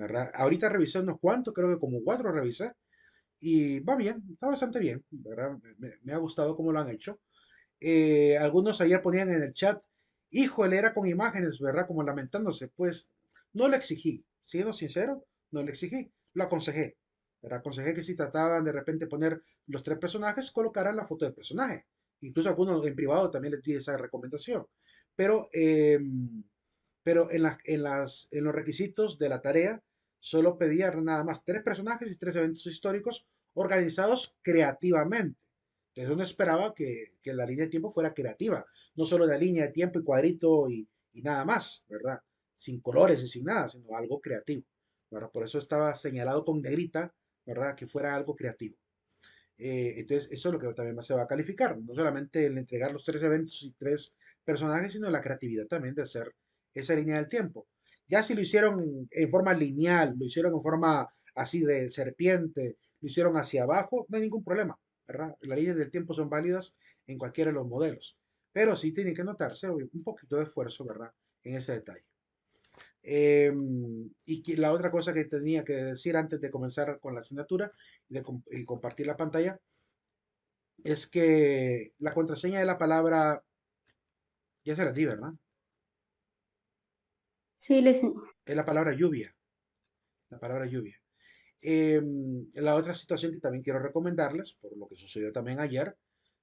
¿verdad? Ahorita revisé unos cuantos, creo que como cuatro revisé, y va bien, está bastante bien, ¿verdad? Me ha gustado cómo lo han hecho. Algunos ayer ponían en el chat, híjole, era con imágenes, ¿verdad? Como lamentándose. Pues no lo exigí, siendo sincero, no lo exigí, lo aconsejé. ¿Verdad? Aconsejé que si trataban de repente poner los tres personajes, colocaran la foto del personaje. Incluso algunos en privado también les di esa recomendación. Pero, pero en los requisitos de la tarea, solo pedía nada más tres personajes y tres eventos históricos organizados creativamente. Entonces uno esperaba que la línea de tiempo fuera creativa, no solo la línea de tiempo y cuadrito y nada más, ¿verdad? Sin colores y sin nada, sino algo creativo, ¿verdad? Por eso estaba señalado con negrita, ¿verdad? Que fuera algo creativo. Entonces eso es lo que también se va a calificar, no solamente el entregar los tres eventos y tres personajes, sino la creatividad también de hacer esa línea del tiempo. Ya si lo hicieron en forma lineal, lo hicieron en forma así de serpiente, lo hicieron hacia abajo, no hay ningún problema, ¿verdad? Las líneas del tiempo son válidas en cualquiera de los modelos, pero sí tiene que notarse un poquito de esfuerzo, ¿verdad? En ese detalle. La otra cosa que tenía que decir antes de comenzar con la asignatura y compartir la pantalla es que la contraseña de la palabra, ya se la di, ¿verdad? Sí, Es la palabra lluvia, la palabra lluvia. La otra situación que también quiero recomendarles, por lo que sucedió también ayer,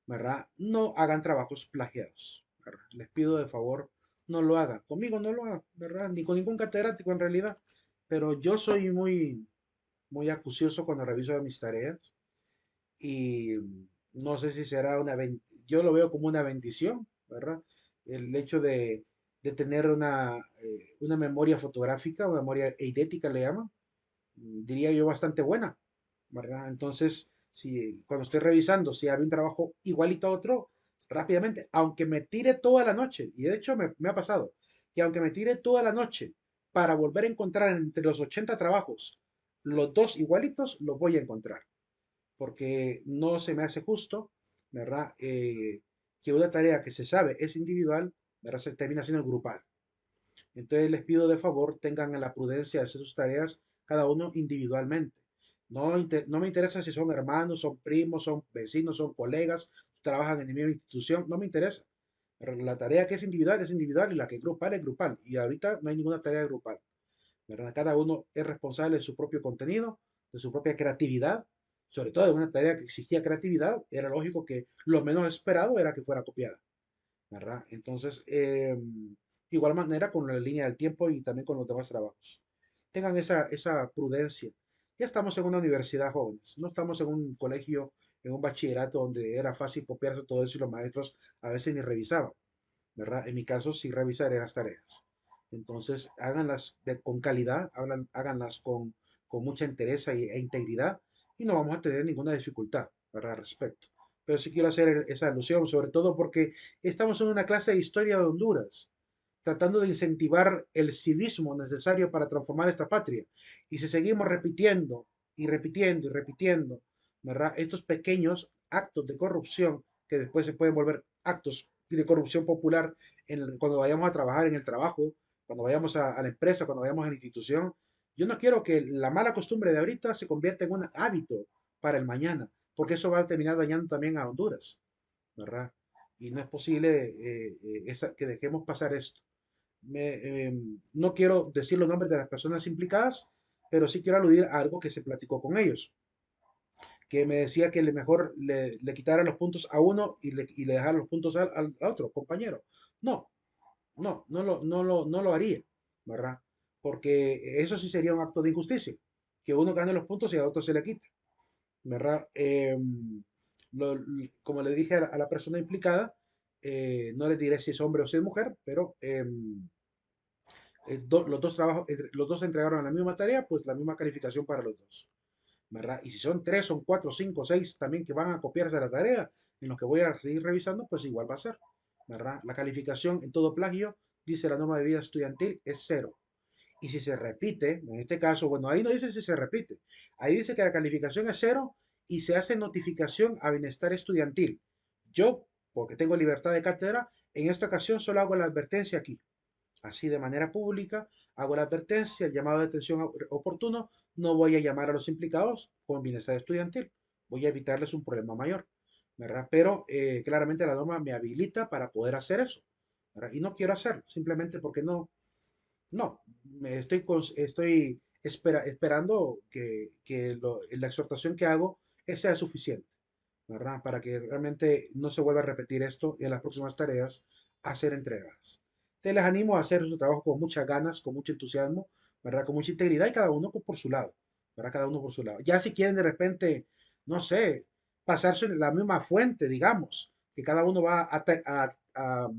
¿verdad? No hagan trabajos plagiados, ¿verdad? Les pido de favor, no lo hagan. Conmigo no lo hagan, ¿verdad? Ni con ningún catedrático en realidad. Pero yo soy muy acucioso cuando reviso mis tareas y no sé si será yo lo veo como una bendición, ¿verdad? El hecho de tener una memoria fotográfica, una memoria eidética le llaman, diría yo bastante buena, ¿verdad? Entonces, si cuando estoy revisando, si había un trabajo igualito a otro, rápidamente, aunque me tire toda la noche, y de hecho me ha pasado, que aunque me tire toda la noche para volver a encontrar entre los 80 trabajos, los dos igualitos, los voy a encontrar porque no se me hace justo, ¿verdad? Que una tarea que se sabe es individual, ¿verdad? Se termina siendo grupal. Entonces les pido de favor, tengan la prudencia de hacer sus tareas cada uno individualmente. No me interesa si son hermanos, son primos, son vecinos, son colegas, trabajan en la misma institución, no me interesa. Pero la tarea que es individual y la que es grupal es grupal. Y ahorita no hay ninguna tarea grupal, ¿verdad? Cada uno es responsable de su propio contenido, de su propia creatividad, sobre todo de una tarea que exigía creatividad, era lógico que lo menos esperado era que fuera copiada, ¿verdad? Entonces, igual manera con la línea del tiempo y también con los demás trabajos. Tengan esa prudencia. Ya estamos en una universidad, jóvenes, no estamos en un colegio, en un bachillerato donde era fácil copiarse todo eso y los maestros a veces ni revisaban, ¿verdad? En mi caso, sí revisaré las tareas. Entonces, háganlas con calidad, háganlas con mucha entereza e integridad y no vamos a tener ninguna dificultad, ¿verdad? Al respecto. Pero sí quiero hacer esa alusión, sobre todo porque estamos en una clase de historia de Honduras, tratando de incentivar el civismo necesario para transformar esta patria. Y si seguimos repitiendo y repitiendo y repitiendo, ¿verdad? Estos pequeños actos de corrupción que después se pueden volver actos de corrupción popular cuando vayamos a trabajar en el trabajo, cuando vayamos a la empresa, cuando vayamos a la institución. Yo no quiero que la mala costumbre de ahorita se convierta en un hábito para el mañana, porque eso va a terminar dañando también a Honduras, ¿verdad? Y no es posible que dejemos pasar esto. No quiero decir los nombres de las personas implicadas, pero sí quiero aludir a algo que se platicó con ellos, que me decía que mejor le quitara los puntos a uno y le dejara los puntos al otro compañero. No, no lo haría, ¿verdad? Porque eso sí sería un acto de injusticia, que uno gane los puntos y a otro se le quita, ¿verdad? Como le dije a la persona implicada, no le diré si es hombre o si es mujer, pero los dos trabajos, los dos entregaron la misma tarea, pues la misma calificación para los dos, ¿verdad? Y si son tres, son cuatro, cinco, seis también que van a copiarse la tarea, en los que voy a seguir revisando, pues igual va a ser, ¿verdad? La calificación en todo plagio, dice la norma de vida estudiantil, es cero. Y si se repite, en este caso, bueno, ahí no dice si se repite, ahí dice que la calificación es cero y se hace notificación a bienestar estudiantil. Yo, porque tengo libertad de cátedra, en esta ocasión solo hago la advertencia aquí así de manera pública hago la advertencia, el llamado de atención oportuno, no voy a llamar a los implicados con bienestar estudiantil, voy a evitarles un problema mayor, ¿verdad? Pero claramente la norma me habilita para poder hacer eso, ¿verdad? Y no quiero hacerlo, simplemente porque no, estoy esperando que la exhortación que hago sea suficiente, ¿verdad? Para que realmente no se vuelva a repetir esto y en las próximas tareas a ser entregadas. Te les animo a hacer su trabajo con muchas ganas, con mucho entusiasmo, ¿verdad? Con mucha integridad y cada uno por su lado, ¿verdad? Cada uno por su lado. Ya si quieren de repente, no sé, pasarse en la misma fuente, digamos, que cada uno va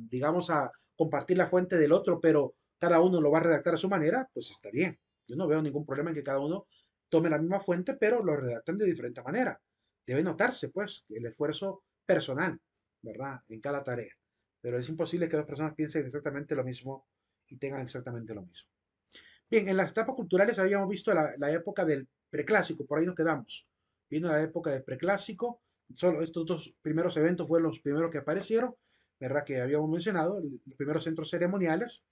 digamos, a compartir la fuente del otro, pero cada uno lo va a redactar a su manera, pues está bien. Yo no veo ningún problema en que cada uno tome la misma fuente, pero lo redacten de diferente manera. Debe notarse, pues, el esfuerzo personal, ¿verdad? En cada tarea. Pero es imposible que dos personas piensen exactamente lo mismo y tengan exactamente lo mismo. Bien, en las etapas culturales habíamos visto la época del preclásico, por ahí nos quedamos. Viendo la época del preclásico, solo estos dos primeros eventos fueron los primeros que aparecieron, ¿verdad? Que habíamos mencionado, los primeros centros ceremoniales.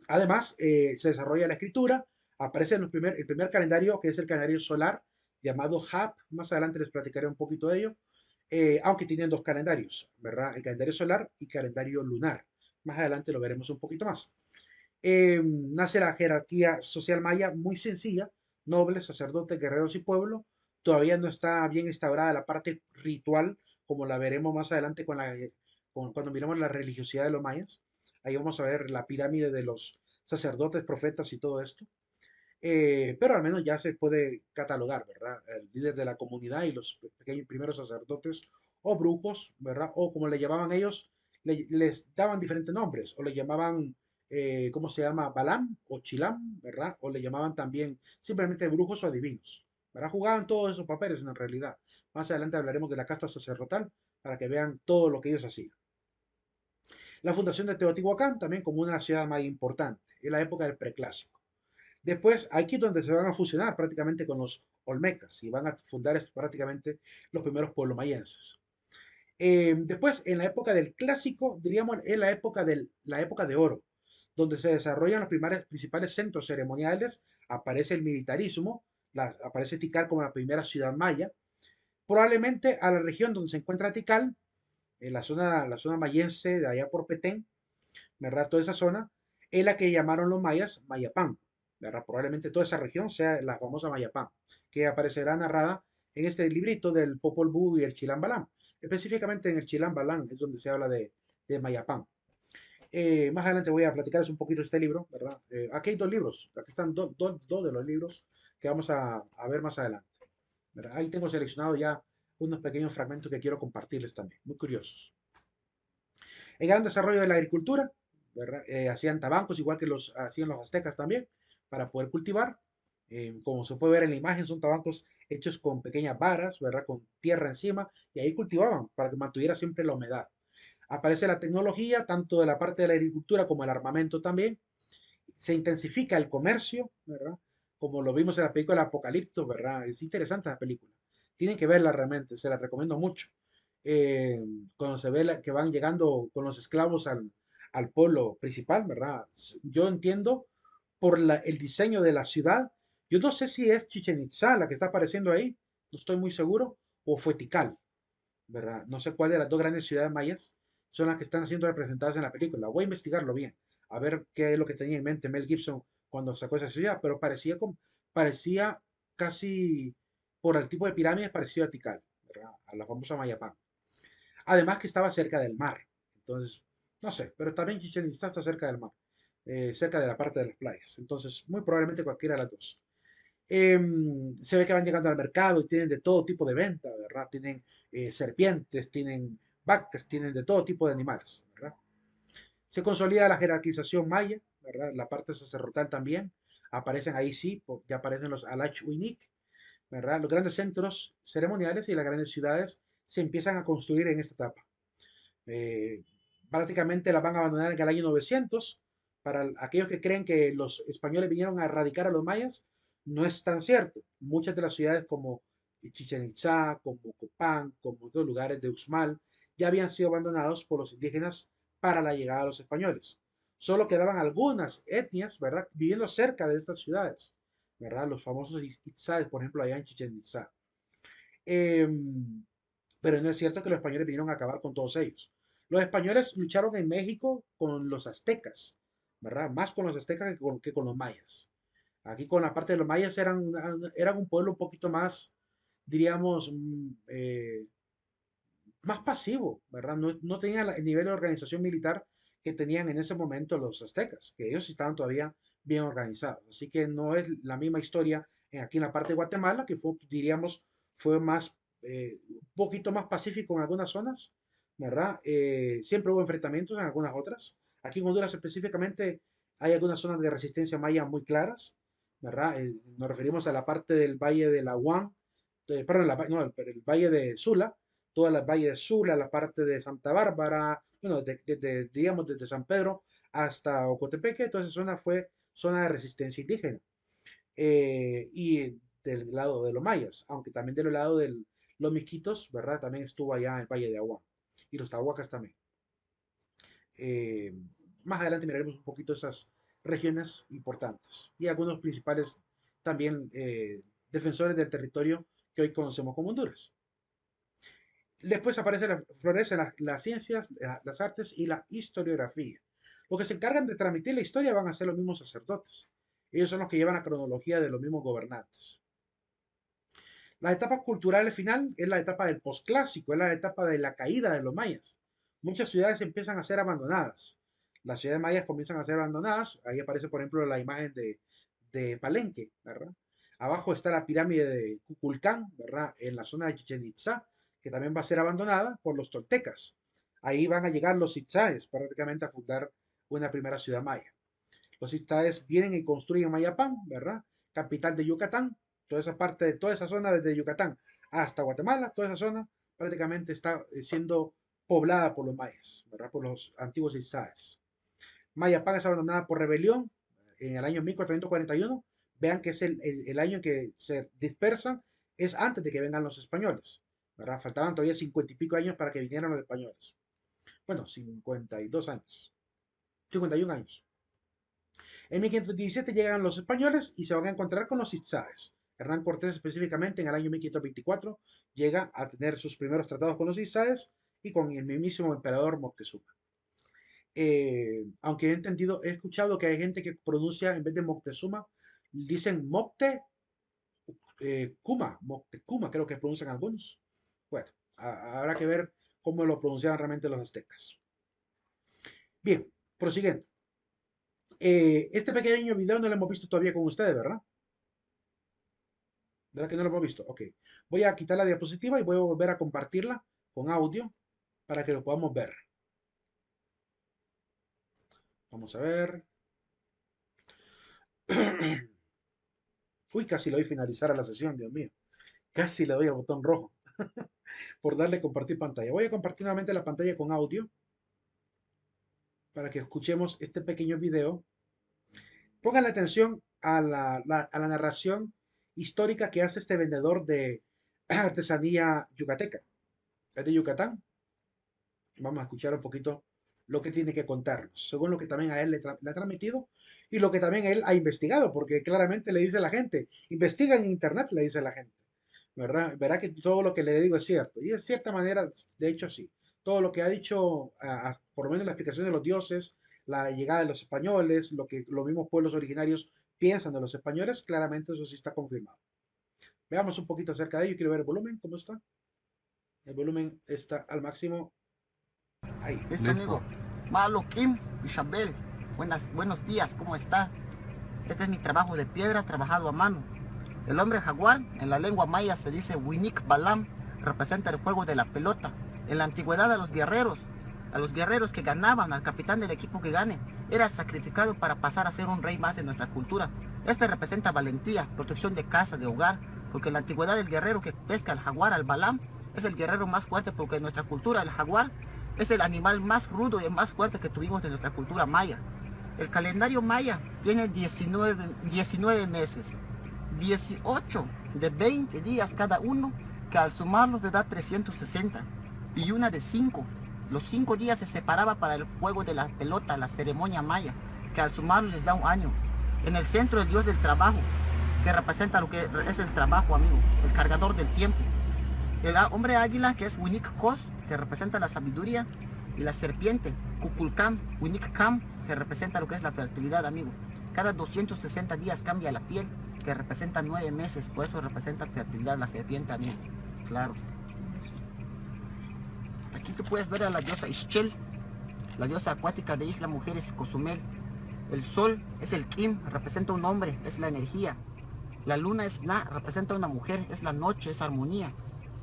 Además, se desarrolla la escritura, aparece el primer calendario, que es el calendario solar, llamado HAP. Más adelante les platicaré un poquito de ello, aunque tienen dos calendarios, ¿verdad? El calendario solar y calendario lunar. Más adelante lo veremos un poquito más. Nace la jerarquía social maya muy sencilla, nobles, sacerdotes, guerreros y pueblo. Todavía no está bien instaurada la parte ritual, como la veremos más adelante cuando miremos la religiosidad de los mayas. Ahí vamos a ver la pirámide de los sacerdotes, profetas y todo esto. Pero al menos ya se puede catalogar, ¿verdad? El líder de la comunidad y los pequeños primeros sacerdotes o brujos, ¿verdad? O como le llamaban ellos, les daban diferentes nombres, o le llamaban, ¿cómo se llama? Balam o Chilam, ¿verdad? O le llamaban también simplemente brujos o adivinos, ¿verdad? Jugaban todos esos papeles en realidad. Más adelante hablaremos de la casta sacerdotal para que vean todo lo que ellos hacían. La fundación de Teotihuacán también como una ciudad más importante, en la época del preclásico. Después, aquí es donde se van a fusionar prácticamente con los olmecas y van a fundar prácticamente los primeros pueblos mayenses. Después, en la época del clásico, diríamos, es la época de oro, donde se desarrollan los principales centros ceremoniales, aparece el militarismo, aparece Tikal como la primera ciudad maya. Probablemente a la región donde se encuentra Tikal, en la zona mayense de allá por Petén, ¿verdad? Toda esa zona es la que llamaron los mayas Mayapán, ¿verdad? Probablemente toda esa región sea la famosa Mayapán, que aparecerá narrada en este librito del Popol Vuh y el Chilam Balam. Específicamente en el Chilam Balam es donde se habla de Mayapán. Más adelante voy a platicarles un poquito de este libro, ¿verdad? Aquí hay dos libros, aquí están dos de los libros que vamos a ver más adelante, ¿verdad? Ahí tengo seleccionado ya unos pequeños fragmentos que quiero compartirles también, muy curiosos. El gran desarrollo de la agricultura, ¿verdad? Hacían tabancos igual que los hacían los aztecas también para poder cultivar. Como se puede ver en la imagen, son tabancos hechos con pequeñas varas, ¿verdad? Con tierra encima y ahí cultivaban para que mantuviera siempre la humedad. Aparece la tecnología, tanto de la parte de la agricultura como el armamento también. Se intensifica el comercio, ¿verdad? Como lo vimos en la película Apocalipto, ¿verdad? Es interesante la película. Tienen que verla realmente, se la recomiendo mucho. Eh, Cuando se ve que van llegando con los esclavos al pueblo principal, ¿verdad? Yo entiendo por el diseño de la ciudad. Yo no sé si es Chichen Itza la que está apareciendo ahí, no estoy muy seguro, o fue Tikal, ¿verdad? No sé cuál de las dos grandes ciudades mayas son las que están siendo representadas en la película. Voy a investigarlo bien, a ver qué es lo que tenía en mente Mel Gibson cuando sacó esa ciudad, pero parecía casi, por el tipo de pirámides, parecido a Tikal, ¿verdad? A la famosa Mayapán. Además que estaba cerca del mar. Entonces, no sé, pero también Chichen Itza está cerca del mar, cerca de la parte de las playas. Entonces, muy probablemente cualquiera de las dos. Se ve que van llegando al mercado y tienen de todo tipo de venta, ¿verdad? Tienen serpientes, tienen vacas, tienen de todo tipo de animales, ¿verdad? Se consolida la jerarquización maya, ¿verdad? La parte sacerdotal también. Aparecen ahí sí, ya aparecen los Alach Uinik, ¿verdad? Los grandes centros ceremoniales y las grandes ciudades se empiezan a construir en esta etapa. Eh, Prácticamente las van a abandonar en el año 900. Para aquellos que creen que los españoles vinieron a erradicar a los mayas, no es tan cierto. Muchas de las ciudades como Chichen Itzá, como Copán, como otros lugares de Uxmal, ya habían sido abandonados por los indígenas para la llegada de los españoles. Solo quedaban algunas etnias, ¿verdad? Viviendo cerca de estas ciudades, ¿verdad? Los famosos Itzáes, por ejemplo, allá en Chichén Itzá. Em, pero no es cierto que los españoles vinieron a acabar con todos ellos. Los españoles lucharon en México con los aztecas, ¿verdad? Más con los aztecas que con los mayas. Aquí con la parte de los mayas eran un pueblo un poquito más, diríamos, más pasivo, ¿verdad? No tenían el nivel de organización militar que tenían en ese momento los aztecas, que ellos sí estaban todavía bien organizados. Así que no es la misma historia aquí en la parte de Guatemala, que fue, diríamos, fue más, un poquito más pacífico en algunas zonas, ¿verdad? Siempre hubo enfrentamientos en algunas otras. Aquí en Honduras específicamente hay algunas zonas de resistencia maya muy claras, ¿verdad? Nos referimos a la parte del Valle de la Huan, perdón, no, el Valle de Sula, toda la Valle de Sula, la parte de Santa Bárbara, bueno, digamos desde San Pedro hasta Ocotepeque, toda esa zona fue zona de resistencia indígena. Y del lado de los mayas, aunque también del lado de los miskitos, ¿verdad? También estuvo allá el Valle de Agua y los tahuacas también. Eh, Más adelante miraremos un poquito esas regiones importantes y algunos principales también defensores del territorio que hoy conocemos como Honduras. Después florecen las ciencias, las artes y la historiografía. Los que se encargan de transmitir la historia van a ser los mismos sacerdotes. Ellos son los que llevan la cronología de los mismos gobernantes. La etapa cultural final es la etapa del posclásico, es la etapa de la caída de los mayas. Muchas ciudades empiezan a ser abandonadas. Las ciudades mayas comienzan a ser abandonadas. Ahí aparece, por ejemplo, la imagen de Palenque, ¿verdad? Abajo está la pirámide de Kukulcán, ¿verdad? En la zona de Chichen Itzá, que también va a ser abandonada por los toltecas. Ahí van a llegar los itzáes prácticamente a fundar una primera ciudad maya. Los itzáes vienen y construyen Mayapán, ¿verdad? Capital de Yucatán. Toda esa parte, toda esa zona desde Yucatán hasta Guatemala, toda esa zona prácticamente está siendo poblada por los mayas, ¿verdad? Por los antiguos itzáes. Mayapán es abandonada por rebelión en el año 1441. Vean que es el año en que se dispersan, es antes de que vengan los españoles, ¿verdad? Faltaban todavía 50 y pico años para que vinieran los españoles. Bueno, 52 años, 51 años. En 1517 llegan los españoles y se van a encontrar con los itzáes. Hernán Cortés específicamente en el año 1524 llega a tener sus primeros tratados con los itzáes y con el mismísimo emperador Moctezuma. Aunque he escuchado que hay gente que pronuncia en vez de Moctezuma, dicen Moctecuma creo que pronuncian algunos. Bueno, habrá que ver cómo lo pronunciaban realmente los aztecas. Bien, prosiguiendo. Este pequeño video no lo hemos visto todavía con ustedes, ¿verdad? ¿Verdad que no lo hemos visto? Ok. Voy a quitar la diapositiva y voy a volver a compartirla con audio para que lo podamos ver. Vamos a ver. Uy, casi le doy finalizar a la sesión, Dios mío. Casi le doy al botón rojo por darle compartir pantalla. Voy a compartir nuevamente la pantalla con audio para que escuchemos este pequeño video. Pongan atención a a la narración histórica que hace este vendedor de artesanía yucateca. Es de Yucatán. Vamos a escuchar un poquito lo que tiene que contarnos, según lo que también a él le ha transmitido y lo que también él ha investigado, porque claramente le dice a la gente, investiga en internet, le dice a la gente, ¿verdad? Verá que todo lo que le digo es cierto, y de cierta manera, de hecho sí, todo lo que ha dicho, por lo menos la explicación de los dioses, la llegada de los españoles, lo que los mismos pueblos originarios piensan de los españoles, claramente eso sí está confirmado. Veamos un poquito acerca de ello, quiero ver el volumen, ¿cómo está? El volumen está al máximo. Ahí. Listo, amigo. Malo Kim Isabel. Buenos días, ¿cómo está? Este es mi trabajo de piedra, trabajado a mano. El hombre jaguar, en la lengua maya se dice Winik Balam, representa el juego de la pelota. En la antigüedad a los guerreros que ganaban, al capitán del equipo que gane, era sacrificado para pasar a ser un rey más de nuestra cultura. Este representa valentía, protección de casa, de hogar, porque en la antigüedad el guerrero que pesca al jaguar, al balam, es el guerrero más fuerte, porque en nuestra cultura el jaguar es el animal más rudo y el más fuerte que tuvimos en nuestra cultura maya. El calendario maya tiene 19 meses, 18 de 20 días cada uno, que al sumarlos le da 360, y una de 5, Los 5 días se separaba para el fuego de la pelota, la ceremonia maya, que al sumarlo les da un año. En el centro el dios del trabajo, que representa lo que es el trabajo, amigo, el cargador del tiempo. El hombre águila, que es Winik Kos, que representa la sabiduría, y la serpiente, Kukulcam, Winik Kam, que representa lo que es la fertilidad, amigo. Cada 260 días cambia la piel, que representa 9 meses, por eso representa fertilidad la serpiente, amigo. Claro. Aquí tú puedes ver a la diosa Ixchel, la diosa acuática de Isla Mujeres y Cozumel. El sol es el Kim, representa un hombre, es la energía. La luna es Na, representa una mujer, es la noche, es armonía.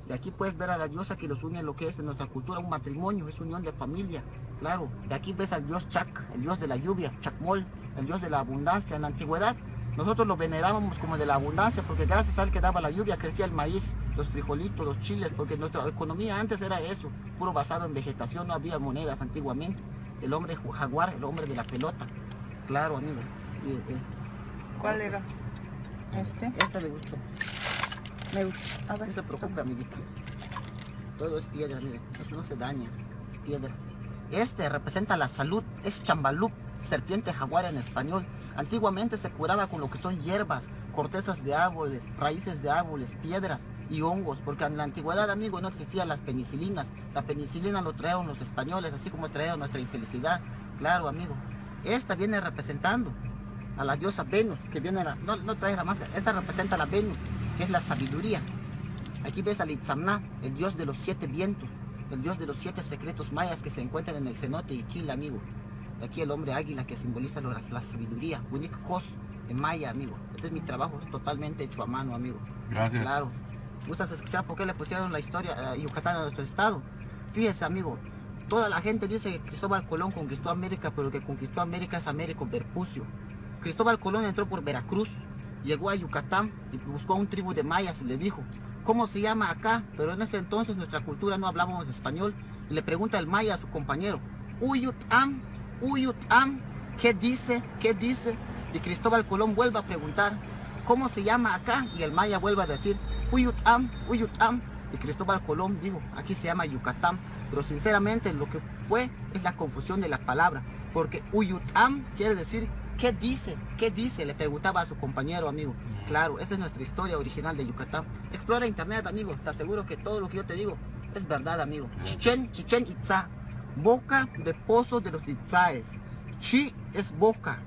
De aquí puedes ver a la diosa que los une en lo que es de nuestra cultura, un matrimonio, es unión de familia. Claro, de aquí ves al dios Chac, el dios de la lluvia, Chacmol, el dios de la abundancia. En la antigüedad nosotros lo venerábamos como de la abundancia, porque gracias a él que daba la lluvia crecía el maíz, los frijolitos, los chiles, porque nuestra economía antes era eso, puro basado en vegetación, no había monedas antiguamente. El hombre jaguar, el hombre de la pelota. Claro, amigo. ¿Cuál era? Este. Este le gustó. Me gusta. A ver. No se preocupe, amiguita. Todo es piedra, mire. Eso no se daña. Es piedra. Este representa la salud. Es chambalup, serpiente jaguar en español. Antiguamente se curaba con lo que son hierbas, cortezas de árboles, raíces de árboles, piedras y hongos. Porque en la antigüedad, amigo, no existían las penicilinas. La penicilina lo trajeron los españoles, así como trajeron nuestra infelicidad. Claro, amigo. Esta viene representando a la diosa Venus, que viene no trae la máscara. Esta representa a la Venus, que es la sabiduría. Aquí ves al Itzamná, el dios de los 7 vientos, el dios de los 7 secretos mayas que se encuentran en el cenote y Iquil, amigo. Aquí el hombre águila que simboliza la sabiduría, Winik Kos en maya, amigo. Este es mi trabajo, es totalmente hecho a mano, amigo. Gracias. Claro. ¿Gustas escuchar por qué le pusieron la historia a Yucatán a nuestro estado? Fíjese, amigo, toda la gente dice que Cristóbal Colón conquistó América, pero que conquistó América es Américo Vespucio. Cristóbal Colón entró por Veracruz, llegó a Yucatán y buscó a un tribu de mayas y le dijo, ¿cómo se llama acá? Pero en ese entonces nuestra cultura no hablábamos español. Y le pregunta el maya a su compañero, Uyutam, Uyutam, ¿qué dice? ¿Qué dice? Y Cristóbal Colón vuelve a preguntar, ¿cómo se llama acá? Y el maya vuelve a decir, Uyutam, Uyutam. Y Cristóbal Colón dijo, aquí se llama Yucatán. Pero sinceramente lo que fue es la confusión de la palabra, porque Uyutam quiere decir ¿qué dice? ¿qué dice? Le preguntaba a su compañero, amigo. Claro, esa es nuestra historia original de Yucatán. Explora internet, amigo, te aseguro que todo lo que yo te digo es verdad, amigo. Chichen Itza, boca de pozo de los Itzaes. Chi es boca,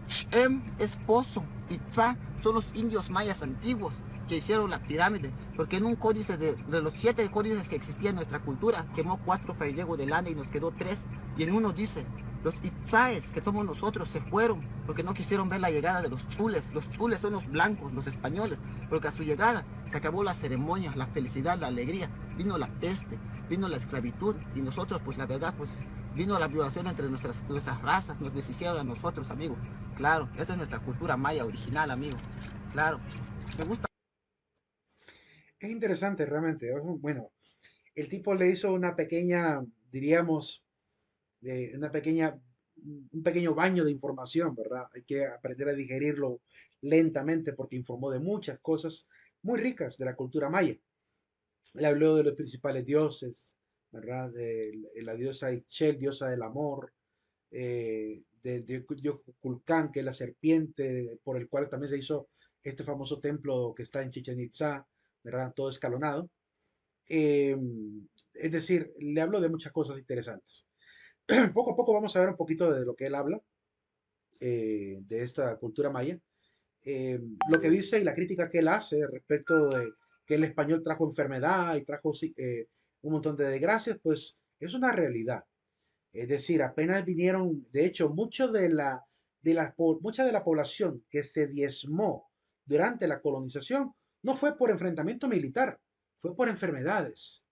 Chem es pozo, Itza son los indios mayas antiguos que hicieron la pirámide, porque en un códice de los 7 códices que existía en nuestra cultura, quemó 4 frailegos de lana y nos quedó 3, y en uno dice, los itzaes, que somos nosotros, se fueron porque no quisieron ver la llegada de los chules. Los chules son los blancos, los españoles, porque a su llegada se acabó la ceremonia, la felicidad, la alegría, vino la peste, vino la esclavitud, y nosotros, pues la verdad, pues vino la violación entre nuestras razas, nos deshicieron a nosotros, amigo. Claro, esa es nuestra cultura maya original, amigo. Claro, me gusta. Es interesante realmente. Bueno, el tipo le hizo una pequeña, diríamos, una pequeña, un pequeño baño de información, ¿verdad? Hay que aprender a digerirlo lentamente porque informó de muchas cosas muy ricas de la cultura maya. Le habló de los principales dioses, ¿verdad? De la diosa Ixchel, diosa del amor, de Kukulcán, que es la serpiente por el cual también se hizo este famoso templo que está en Chichen Itza, ¿verdad? Todo escalonado. Eh, es decir, le hablo de muchas cosas interesantes. Poco a poco vamos a ver un poquito de lo que él habla, de esta cultura maya. Lo que dice y la crítica que él hace respecto de que el español trajo enfermedad y trajo sí, un montón de desgracias, pues es una realidad. Es decir, apenas vinieron, de hecho, mucha de la población que se diezmó durante la colonización no fue por enfrentamiento militar, fue por enfermedades,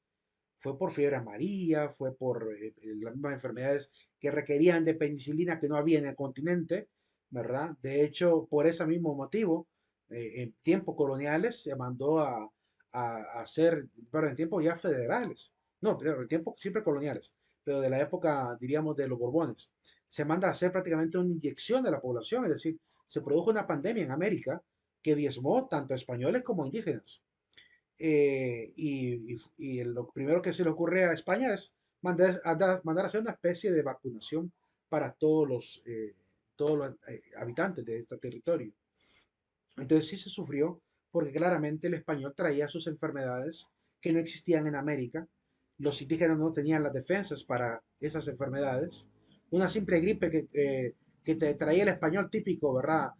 fue por fiebre amarilla, fue por las mismas enfermedades que requerían de penicilina que no había en el continente, ¿verdad? De hecho, por ese mismo motivo, en tiempos coloniales se mandó a hacer, pero en tiempos ya federales, no, pero en tiempos siempre coloniales, pero de la época, diríamos, de los Borbones, se manda a hacer prácticamente una inyección de la población, es decir, se produjo una pandemia en América que diezmó tanto a españoles como a indígenas. Y lo primero que se le ocurre a España es mandar a hacer una especie de vacunación para todos los habitantes de este territorio. Entonces sí se sufrió porque claramente el español traía sus enfermedades que no existían en América. Los indígenas no tenían las defensas para esas enfermedades. Una simple gripe que te traía el español típico, ¿verdad?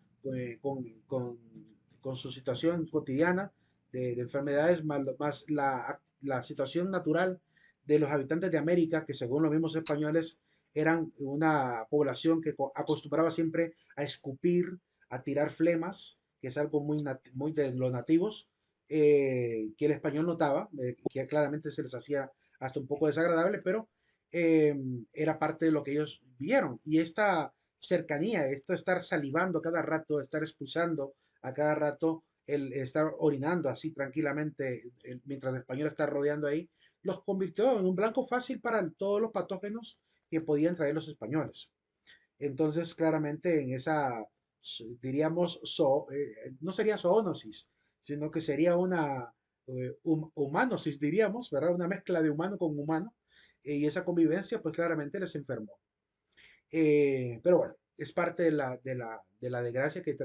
Con su situación cotidiana de enfermedades, más la situación natural de los habitantes de América, que según los mismos españoles eran una población que acostumbraba siempre a escupir, a tirar flemas, que es algo muy de los nativos, que el español notaba, que claramente se les hacía hasta un poco desagradable, pero eh, era parte de lo que ellos vieron. Y esta cercanía, esto de estar salivando cada rato, estar expulsando a cada rato, el estar orinando así tranquilamente mientras el español está rodeando ahí, los convirtió en un blanco fácil para todos los patógenos que podían traer los españoles. Entonces, claramente en esa, diríamos, no sería zoonosis, sino que sería una humanosis, diríamos, ¿verdad? Una mezcla de humano con humano. Y esa convivencia, pues claramente les enfermó. Pero bueno, es parte de la desgracia que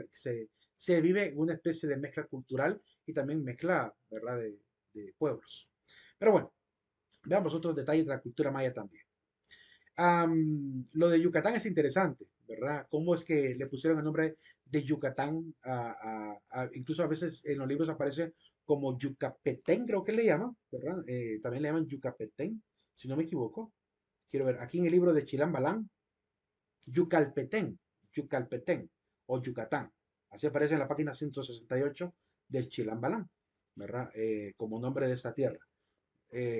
se vive una especie de mezcla cultural y también mezcla, ¿verdad? De pueblos. Pero bueno, veamos otros detalles de la cultura maya también. Lo de Yucatán es interesante, ¿verdad? ¿Cómo es que le pusieron el nombre de Yucatán? Incluso a veces en los libros aparece como Yucapetén, creo que le llaman, ¿verdad? También le llaman Yucapetén, si no me equivoco. Quiero ver, aquí en el libro de Chilam Balán, Yucalpetén, Yucalpetén o Yucatán. Así aparece en la página 168 del Chilam Balán, ¿verdad? Como nombre de esta tierra.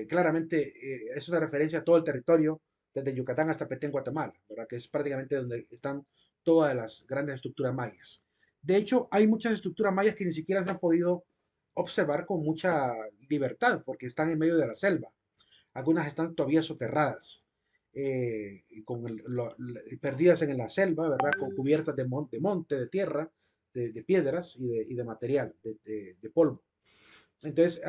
Claramente es una referencia a todo el territorio, desde Yucatán hasta Petén, Guatemala, ¿verdad? Que es prácticamente donde están todas las grandes estructuras mayas. De hecho, hay muchas estructuras mayas que ni siquiera se han podido observar con mucha libertad, porque están en medio de la selva. Algunas están todavía soterradas, perdidas en la selva, ¿verdad? Cubiertas de monte, de tierra, de piedras y de material, de polvo. Entonces,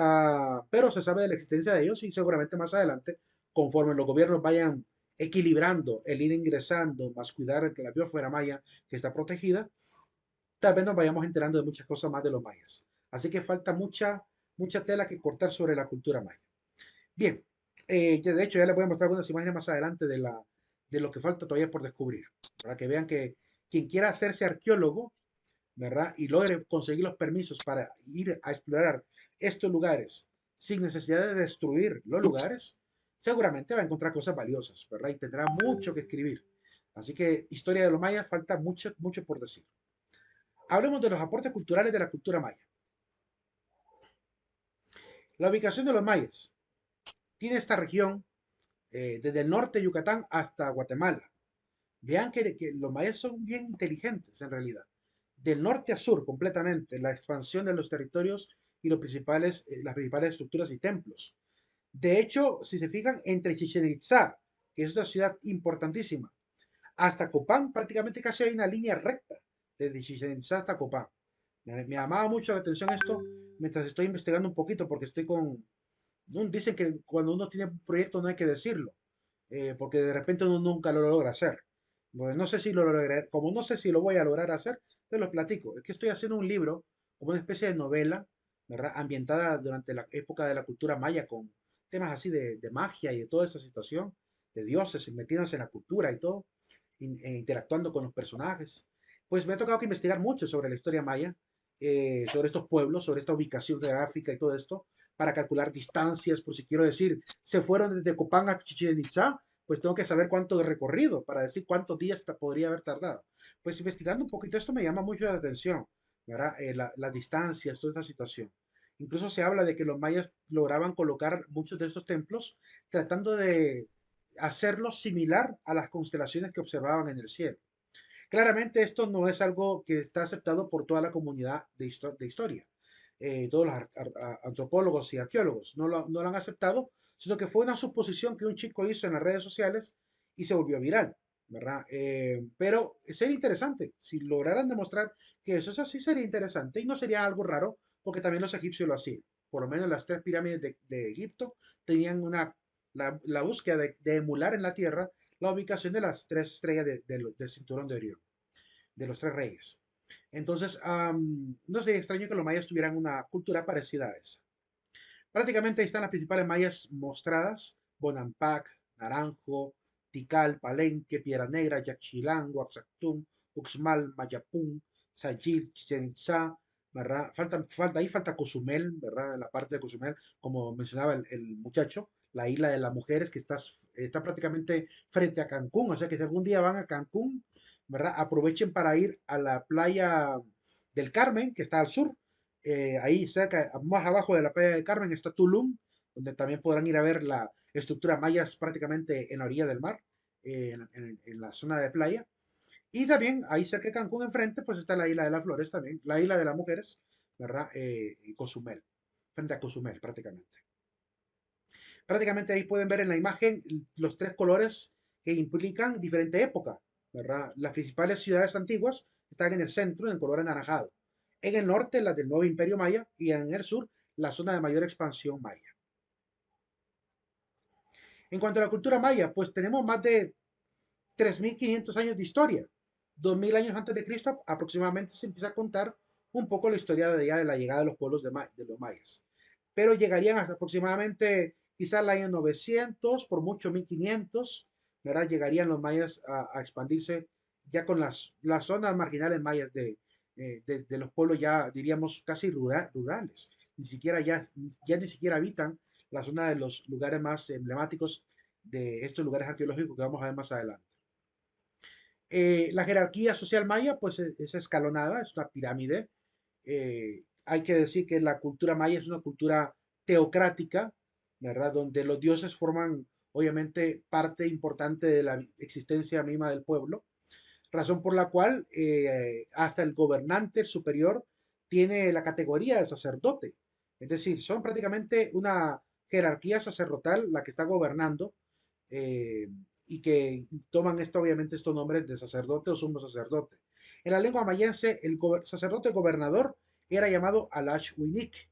pero se sabe de la existencia de ellos y seguramente más adelante, conforme los gobiernos vayan equilibrando el ir ingresando, más cuidar que la biosfera maya que está protegida, tal vez nos vayamos enterando de muchas cosas más de los mayas. Así que falta mucha tela que cortar sobre la cultura maya. Bien, de hecho ya les voy a mostrar algunas imágenes más adelante de lo que falta todavía por descubrir, para que vean que quien quiera hacerse arqueólogo, ¿verdad? Y logre conseguir los permisos para ir a explorar estos lugares sin necesidad de destruir los lugares, seguramente va a encontrar cosas valiosas, ¿verdad? Y tendrá mucho que escribir. Así que historia de los mayas falta mucho, mucho por decir. Hablemos de los aportes culturales de la cultura maya. La ubicación de los mayas tiene esta región desde el norte de Yucatán hasta Guatemala. Vean que los mayas son bien inteligentes en realidad. Del norte a sur completamente, la expansión de los territorios y las principales estructuras y templos. De hecho, si se fijan, entre Chichen Itzá, que es una ciudad importantísima, hasta Copán, prácticamente casi hay una línea recta, desde Chichen Itzá hasta Copán. Me llamaba mucho la atención esto mientras estoy investigando un poquito, porque estoy con... Dicen que cuando uno tiene un proyecto no hay que decirlo, porque de repente uno nunca lo logra hacer. Pues no sé si lo lograré, como no sé si lo voy a lograr hacer, te lo platico. Es que estoy haciendo un libro, como una especie de novela, ¿verdad? Ambientada durante la época de la cultura maya, con temas así de magia y de toda esa situación, de dioses metiéndose en la cultura y todo, interactuando con los personajes. Pues me ha tocado que investigar mucho sobre la historia maya, sobre estos pueblos, sobre esta ubicación geográfica y todo esto, para calcular distancias, por si quiero decir, se fueron desde Copán a Chichén Itzá, pues tengo que saber cuánto de recorrido para decir cuántos días podría haber tardado. Pues investigando un poquito esto me llama mucho la atención, ¿verdad? Las distancias, toda esta situación. Incluso se habla de que los mayas lograban colocar muchos de estos templos tratando de hacerlos similar a las constelaciones que observaban en el cielo. Claramente esto no es algo que está aceptado por toda la comunidad de historia. Todos los antropólogos y arqueólogos no lo han aceptado, sino que fue una suposición que un chico hizo en las redes sociales y se volvió viral, ¿verdad? Pero sería interesante, si lograran demostrar que eso es así, sería interesante y no sería algo raro, porque también los egipcios lo hacían. Por lo menos las tres pirámides de Egipto tenían una la búsqueda de emular en la Tierra la ubicación de las tres estrellas del cinturón de Orión, de los tres reyes. Entonces, no sería extraño que los mayas tuvieran una cultura parecida a esa. Prácticamente ahí están las principales mayas mostradas: Bonampak, Naranjo, Tikal, Palenque, Piedra Negra, Yaxchilán, Oaxactún, Uxmal, Mayapún, Sayil, Chichén Itzá, ¿verdad? Ahí falta Cozumel, ¿verdad? En la parte de Cozumel, como mencionaba el muchacho, la isla de las mujeres que está prácticamente frente a Cancún, o sea que si algún día van a Cancún, ¿verdad? Aprovechen para ir a la playa del Carmen, que está al sur, ahí cerca, más abajo de la playa del Carmen está Tulum, donde también podrán ir a ver la estructura mayas prácticamente en la orilla del mar, en la zona de playa. Y también ahí cerca de Cancún, enfrente, pues está la isla de las Flores también, la isla de las mujeres, ¿verdad? Y Cozumel, frente a Cozumel prácticamente. Prácticamente ahí pueden ver en la imagen los tres colores que implican diferente época, ¿verdad? Las principales ciudades antiguas están en el centro, en color anaranjado. En el norte, las del nuevo imperio maya, y en el sur, la zona de mayor expansión maya. En cuanto a la cultura maya, pues tenemos más de 3.500 años de historia. 2.000 años antes de Cristo aproximadamente se empieza a contar un poco la historia de la llegada de los pueblos de los mayas. Pero llegarían hasta aproximadamente quizás el año 900, por mucho 1500, ¿verdad? Llegarían los mayas a expandirse ya con las zonas marginales mayas de los pueblos ya diríamos casi rurales. Ni siquiera ya ni siquiera habitan la zona de los lugares más emblemáticos de estos lugares arqueológicos que vamos a ver más adelante. La jerarquía social maya pues es escalonada, es una pirámide. Hay que decir que la cultura maya es una cultura teocrática, ¿verdad? Donde los dioses forman obviamente parte importante de la existencia misma del pueblo, razón por la cual hasta el gobernante superior tiene la categoría de sacerdote. Es decir, son prácticamente una jerarquía sacerdotal la que está gobernando, eh, y que toman esto, obviamente estos nombres de sacerdote o sumo sacerdote. En la lengua mayense, el sacerdote gobernador era llamado Alach Winik,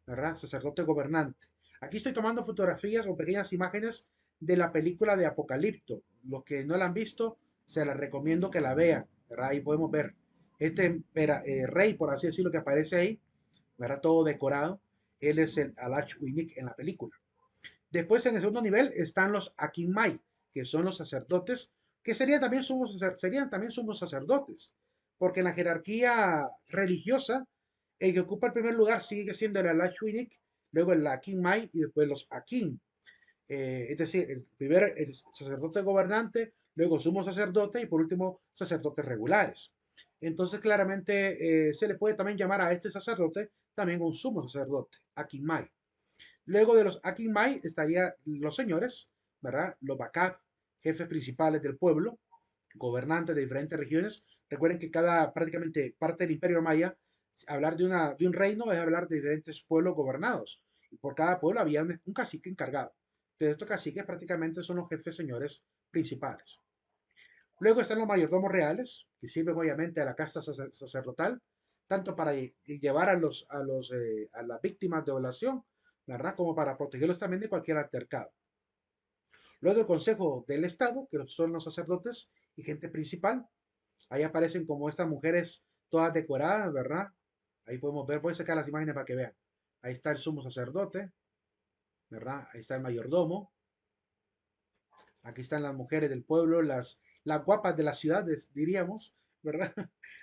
¿verdad? Sacerdote gobernante. Aquí estoy tomando fotografías o pequeñas imágenes de la película de Apocalipto. Los que no la han visto, se la recomiendo que la vean, ¿verdad? Ahí podemos ver este rey, por así decirlo, que aparece ahí, ¿verdad? Todo decorado. Él es el Alach Winik en la película. Después, en el segundo nivel, están los Akinmai, que son los sacerdotes, que serían también sumos sacerdotes, porque en la jerarquía religiosa, el que ocupa el primer lugar sigue siendo el Alachwinik, luego el Akinmai y después los Akin. Es decir, el sacerdote gobernante, luego sumo sacerdote y por último sacerdotes regulares. Entonces, claramente se le puede también llamar a este sacerdote también un sumo sacerdote, Akinmai. Luego de los Akinmai estarían los señores, ¿verdad? Los Bakab, jefes principales del pueblo, gobernantes de diferentes regiones. Recuerden que cada prácticamente parte del imperio maya, hablar de un reino es hablar de diferentes pueblos gobernados. Y por cada pueblo había un cacique encargado. De estos caciques prácticamente son los jefes señores principales. Luego están los mayordomos reales, que sirven obviamente a la casta sacerdotal, tanto para llevar a las víctimas de violación, ¿verdad? Como para protegerlos también de cualquier altercado. Luego el Consejo del Estado, que son los sacerdotes y gente principal. Ahí aparecen como estas mujeres todas decoradas, ¿verdad? Ahí podemos ver, voy a sacar las imágenes para que vean. Ahí está el sumo sacerdote, ¿verdad? Ahí está el mayordomo. Aquí están las mujeres del pueblo, las guapas de las ciudades, diríamos, ¿verdad?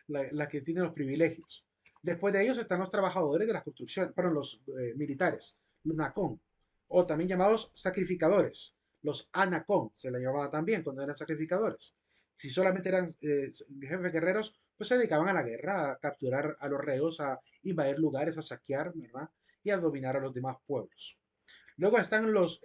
Las que tienen los privilegios. Después de ellos están los trabajadores de las construcciones, perdón, los militares, los Nacón, o también llamados sacrificadores. Los Anacón se les llamaba también cuando eran sacrificadores. Si solamente eran jefes guerreros, pues se dedicaban a la guerra, a capturar a los reos, a invadir lugares, a saquear, ¿verdad? Y a dominar a los demás pueblos. Luego están los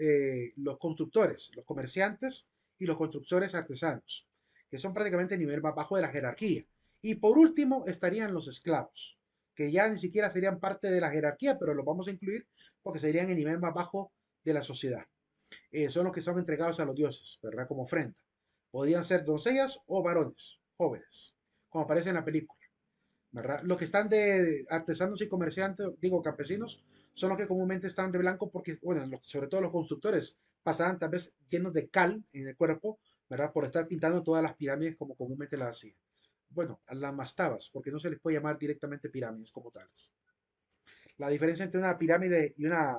constructores, los comerciantes y los constructores artesanos, que son prácticamente el nivel más bajo de la jerarquía. Y por último estarían los esclavos, que ya ni siquiera serían parte de la jerarquía, pero los vamos a incluir porque serían el nivel más bajo de la sociedad. Son los que son entregados a los dioses, ¿verdad? Como ofrenda. Podrían ser doncellas o varones, jóvenes, como aparece en la película, ¿verdad? Los que están de artesanos y comerciantes, digo campesinos, son los que comúnmente están de blanco porque, bueno, sobre todo los constructores, pasaban tal vez llenos de cal en el cuerpo, ¿verdad? Por estar pintando todas las pirámides como comúnmente las hacían. Bueno, a las mastabas, porque no se les puede llamar directamente pirámides como tales. La diferencia entre una pirámide y una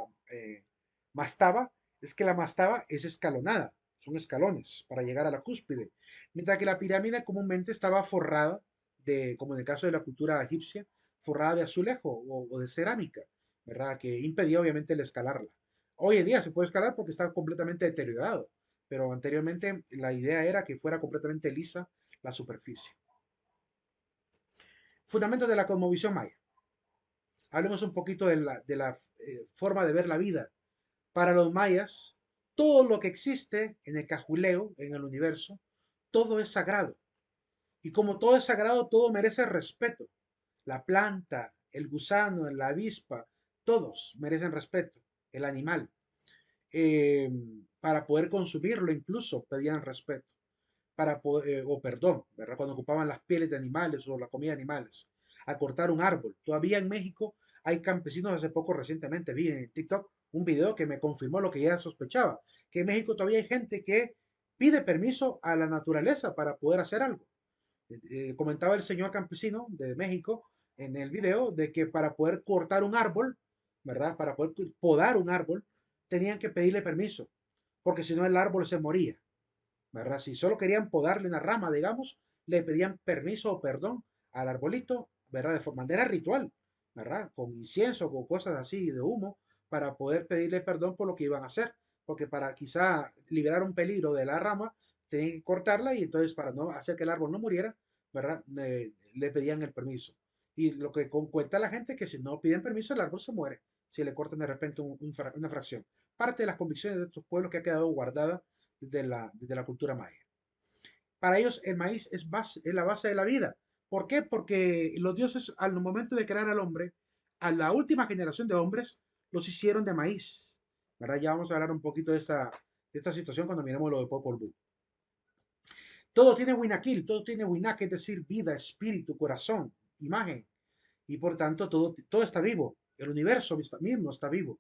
mastaba es que la mastaba es escalonada, son escalones para llegar a la cúspide, mientras que la pirámide comúnmente estaba forrada de, como en el caso de la cultura egipcia, forrada de azulejo o de cerámica, ¿verdad? Que impedía obviamente el escalarla. Hoy en día se puede escalar porque está completamente deteriorado, pero anteriormente la idea era que fuera completamente lisa la superficie. Fundamentos de la cosmovisión maya. Hablemos un poquito de la forma de ver la vida. Para los mayas, todo lo que existe en el cajuleo, en el universo, todo es sagrado. Y como todo es sagrado, todo merece respeto. La planta, el gusano, la avispa, todos merecen respeto. El animal. Eh, para poder consumirlo incluso pedían respeto. O perdón, ¿verdad? Cuando ocupaban las pieles de animales o la comida de animales. A cortar un árbol. Todavía en México hay campesinos, hace poco recientemente vi en TikTok un video que me confirmó lo que ya sospechaba, que en México todavía hay gente que pide permiso a la naturaleza para poder hacer algo. Comentaba el señor campesino de México en el video de que para poder cortar un árbol, ¿verdad? Para poder podar un árbol, tenían que pedirle permiso, porque si no el árbol se moría, ¿verdad? Si solo querían podarle una rama, digamos, le pedían permiso o perdón al arbolito, ¿verdad? De manera ritual, ¿verdad? Con incienso, con cosas así de humo, para poder pedirle perdón por lo que iban a hacer, porque para quizá liberar un peligro de la rama, tenían que cortarla y entonces para no hacer que el árbol no muriera, ¿verdad? Le pedían el permiso. Y lo que cuenta la gente es que si no piden permiso, el árbol se muere, si le cortan de repente una fracción. Parte de las convicciones de estos pueblos que ha quedado guardada desde la cultura maya. Para ellos el maíz es la base de la vida. ¿Por qué? Porque los dioses al momento de crear al hombre, a la última generación de hombres, los hicieron de maíz. ¿Verdad? Ya vamos a hablar un poquito de esta situación cuando miremos lo de Popol Vuh. Todo tiene Winaquil, todo tiene Winak, es decir, vida, espíritu, corazón, imagen. Y por tanto todo está vivo. El universo mismo está vivo.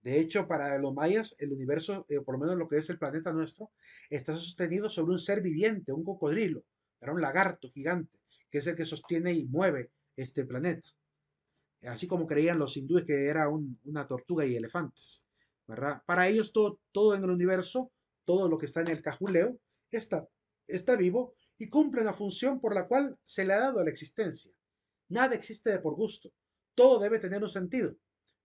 De hecho, para los mayas, el universo, por lo menos lo que es el planeta nuestro, está sostenido sobre un ser viviente, un cocodrilo, era un lagarto gigante, que es el que sostiene y mueve este planeta. Así como creían los hindúes que era una tortuga y elefantes, ¿verdad? Para ellos todo en el universo, todo lo que está en el cajuleo, está, está vivo y cumple una función por la cual se le ha dado a la existencia. Nada existe de por gusto, todo debe tener un sentido.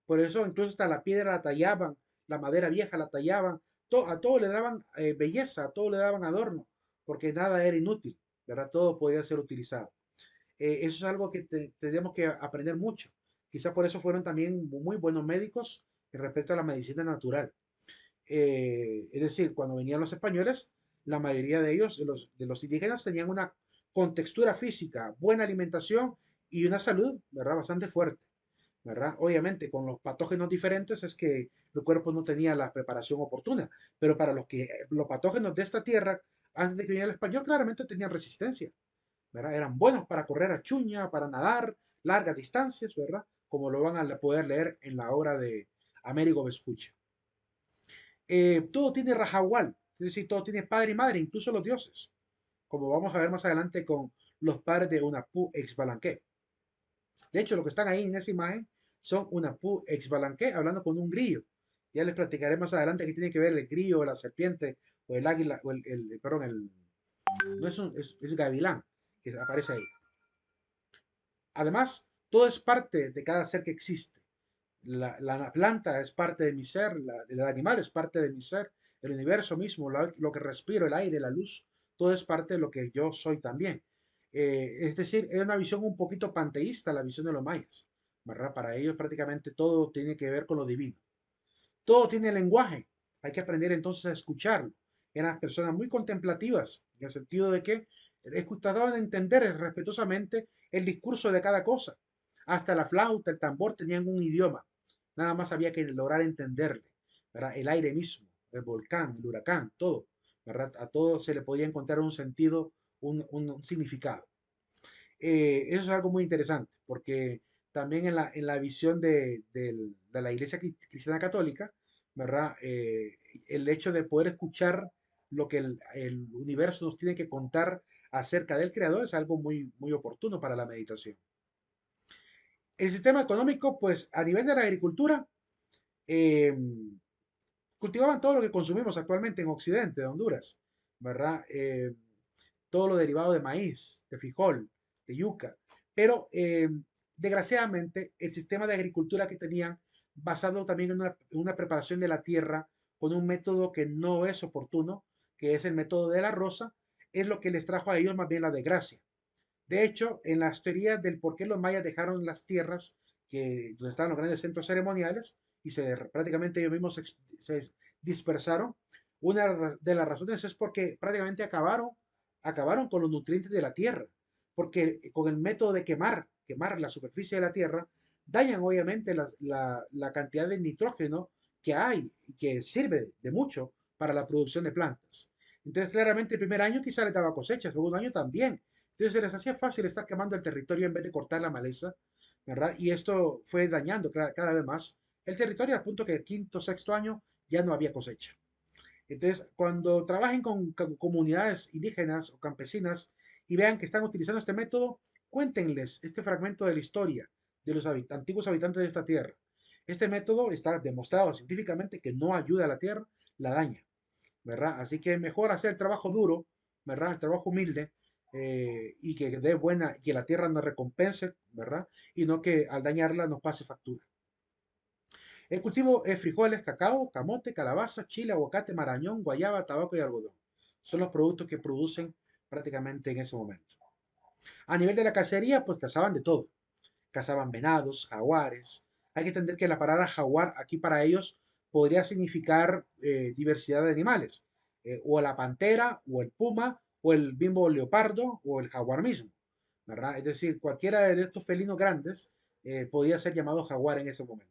Por eso incluso hasta la piedra la tallaban, la madera vieja la tallaban, a todo le daban belleza, a todo le daban adorno, porque nada era inútil, ¿verdad? Todo podía ser utilizado. Eso es algo que tenemos que aprender mucho. Quizá por eso fueron también muy buenos médicos respecto a la medicina natural. Es decir, cuando venían los españoles, la mayoría de ellos, de los indígenas, tenían una contextura física, buena alimentación y una salud, ¿verdad? Bastante fuerte. ¿Verdad? Obviamente, con los patógenos diferentes es que el cuerpo no tenía la preparación oportuna, pero para los patógenos de esta tierra, antes de que viniera el español, claramente tenían resistencia, ¿verdad? Eran buenos para correr a chuña, para nadar largas distancias, ¿verdad? Como lo van a poder leer en la obra de Américo Vespucci. Todo tiene rajahual, es decir, todo tiene padre y madre, incluso los dioses, como vamos a ver más adelante con los padres de Unapú ex Balanqué. De hecho, lo que están ahí en esa imagen son una ex Balanqué hablando con un grillo. Ya les platicaré más adelante qué tiene que ver el grillo, o la serpiente, o el águila, o perdón, no es gavilán que aparece ahí. Además, todo es parte de cada ser que existe. La planta es parte de mi ser, el animal es parte de mi ser, el universo mismo, lo que respiro, el aire, la luz, todo es parte de lo que yo soy también. Es decir, es una visión un poquito panteísta la visión de los mayas, ¿verdad? Para ellos prácticamente todo tiene que ver con lo divino. Todo tiene lenguaje, hay que aprender entonces a escucharlo. Eran personas muy contemplativas, en el sentido de que trataban de entender respetuosamente el discurso de cada cosa. Hasta la flauta, el tambor tenían un idioma. Nada más había que lograr entenderle, ¿verdad? El aire mismo, el volcán, el huracán, todo, ¿verdad? A todo se le podía encontrar un sentido, un significado. Eso es algo muy interesante, porque también en la visión de la Iglesia Cristiana Católica, ¿verdad? El hecho de poder escuchar lo que el universo nos tiene que contar acerca del creador es algo muy, muy oportuno para la meditación. El sistema económico, pues a nivel de la agricultura, eh, cultivaban todo lo que consumimos actualmente en Occidente, de Honduras, ¿verdad? Todo lo derivado de maíz, de frijol, de yuca. Pero desgraciadamente el sistema de agricultura que tenían, basado también en una preparación de la tierra con un método que no es oportuno, que es el método de la rosa, es lo que les trajo a ellos más bien la desgracia. De hecho, en las teorías del por qué los mayas dejaron las tierras donde estaban los grandes centros ceremoniales y prácticamente ellos mismos se dispersaron, una de las razones es porque prácticamente acabaron con los nutrientes de la tierra, porque con el método de quemar la superficie de la tierra, dañan obviamente la cantidad de nitrógeno que hay y que sirve de mucho para la producción de plantas. Entonces, claramente el primer año quizá les daba cosecha, el segundo año también. Entonces se les hacía fácil estar quemando el territorio en vez de cortar la maleza, ¿verdad? Y esto fue dañando cada vez más el territorio al punto que el quinto, sexto año ya no había cosecha. Entonces, cuando trabajen con comunidades indígenas o campesinas y vean que están utilizando este método, cuéntenles este fragmento de la historia de los antiguos habitantes de esta tierra. Este método está demostrado científicamente que no ayuda a la tierra, la daña, ¿verdad? Así que mejor hacer el trabajo duro, ¿verdad? El trabajo humilde y que dé buena, que la tierra nos recompense, ¿verdad? Y no que al dañarla nos pase factura. El cultivo es frijoles, cacao, camote, calabaza, chile, aguacate, marañón, guayaba, tabaco y algodón. Son los productos que producen prácticamente en ese momento. A nivel de la cacería, pues cazaban de todo. Cazaban venados, jaguares. Hay que entender que la palabra jaguar aquí para ellos podría significar diversidad de animales. O la pantera, o el puma, o el bimbo leopardo, o el jaguar mismo. ¿Verdad? Es decir, cualquiera de estos felinos grandes podía ser llamado jaguar en ese momento.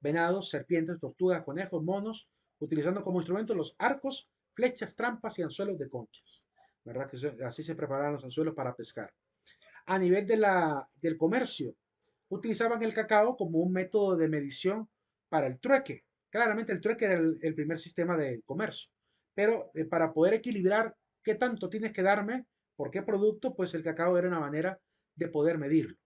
Venados, serpientes, tortugas, conejos, monos, utilizando como instrumento los arcos, flechas, trampas y anzuelos de conchas. ¿Verdad? Que así se preparaban los anzuelos para pescar. A nivel del comercio, utilizaban el cacao como un método de medición para el trueque. Claramente el trueque era el primer sistema de comercio, pero para poder equilibrar qué tanto tienes que darme por qué producto, pues el cacao era una manera de poder medirlo.